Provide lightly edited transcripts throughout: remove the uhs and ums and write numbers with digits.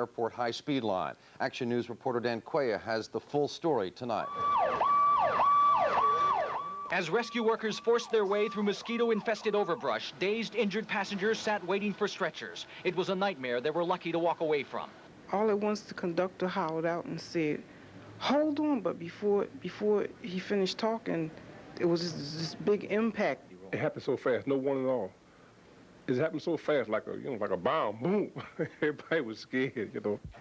Airport high-speed line. Action News reporter Dan Quaya has the full story tonight. As rescue workers forced their way through mosquito-infested overbrush, dazed, injured passengers sat waiting for stretchers. It was a nightmare they were lucky to walk away from. All at once, the conductor howled out and said, "Hold on," but before he finished talking, it was this big impact. It happened so fast, no warning at all. It happened so fast, like a bomb, boom. Everybody was scared,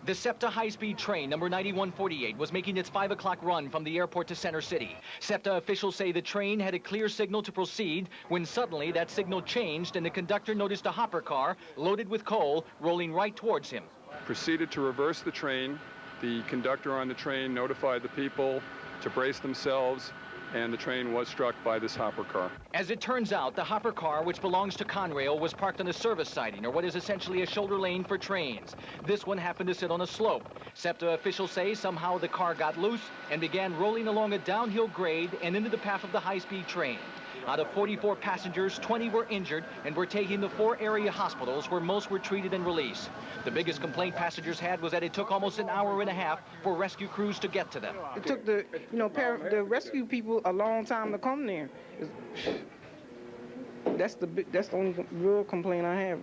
The SEPTA high-speed train, number 9148, was making its 5 o'clock run from the airport to Center City. SEPTA officials say the train had a clear signal to proceed when suddenly that signal changed and the conductor noticed a hopper car loaded with coal rolling right towards him. Proceeded to reverse the train. The conductor on the train notified the people to brace themselves, and the train was struck by this hopper car. As it turns out, the hopper car, which belongs to Conrail, was parked on a service siding, or what is essentially a shoulder lane for trains. This one happened to sit on a slope. SEPTA officials say somehow the car got loose and began rolling along a downhill grade and into the path of the high-speed train. Out of 44 passengers, 20 were injured and were taken to 4 area hospitals where most were treated and released. The biggest complaint passengers had was that it took almost an hour and a half for rescue crews to get to them. It took the rescue people a long time to come there. That's the only real complaint I have.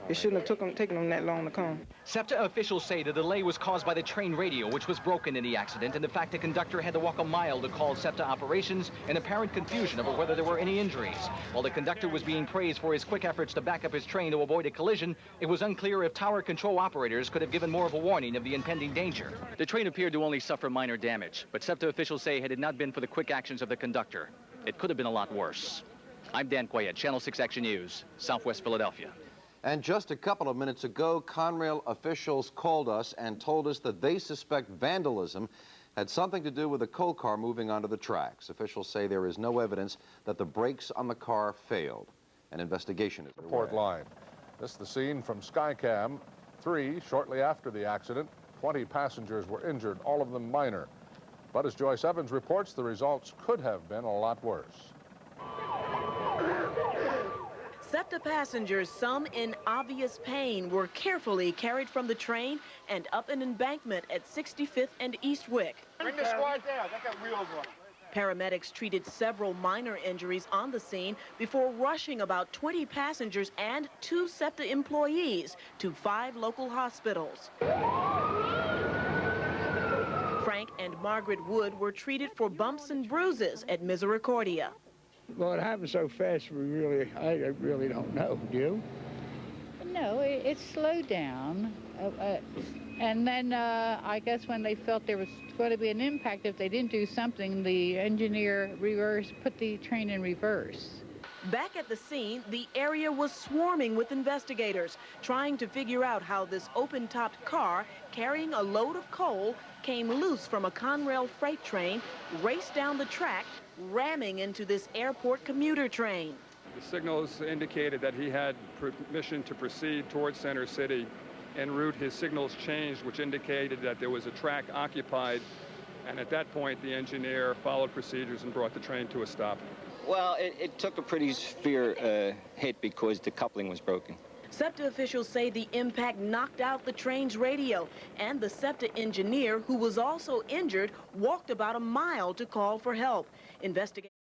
It shouldn't have taken them that long to come. SEPTA officials say the delay was caused by the train radio, which was broken in the accident, and the fact the conductor had to walk a mile to call SEPTA operations, and apparent confusion over whether there were any injuries. While the conductor was being praised for his quick efforts to back up his train to avoid a collision, it was unclear if tower control operators could have given more of a warning of the impending danger. The train appeared to only suffer minor damage, but SEPTA officials say had it not been for the quick actions of the conductor, it could have been a lot worse. I'm Dan Quaya, Channel 6 Action News, Southwest Philadelphia. And just a couple of minutes ago, Conrail officials called us and told us that they suspect vandalism had something to do with a coal car moving onto the tracks. Officials say there is no evidence that the brakes on the car failed. An investigation is underway. Airport Line. This is the scene from Skycam 3 shortly after the accident. 20 passengers were injured, all of them minor. But as Joyce Evans reports, the results could have been a lot worse. SEPTA passengers, some in obvious pain, were carefully carried from the train and up an embankment at 65th and Eastwick. Bring the squad down. They got wheels on. Paramedics treated several minor injuries on the scene before rushing about 20 passengers and 2 SEPTA employees to 5 local hospitals. Frank and Margaret Wood were treated for bumps and bruises at Misericordia. Well, it happened so fast, I really don't know. Do you? No, it slowed down. And then I guess when they felt there was going to be an impact, if they didn't do something, the engineer put the train in reverse. Back at the scene, the area was swarming with investigators, trying to figure out how this open-topped car carrying a load of coal came loose from a Conrail freight train, raced down the track, ramming into this airport commuter train. The signals indicated that he had permission to proceed towards Center City. En route, his signals changed, which indicated that there was a track occupied. And at that point, the engineer followed procedures and brought the train to a stop. Well, it took a pretty severe hit because the coupling was broken. SEPTA officials say the impact knocked out the train's radio, and the SEPTA engineer, who was also injured, walked about a mile to call for help. Investigators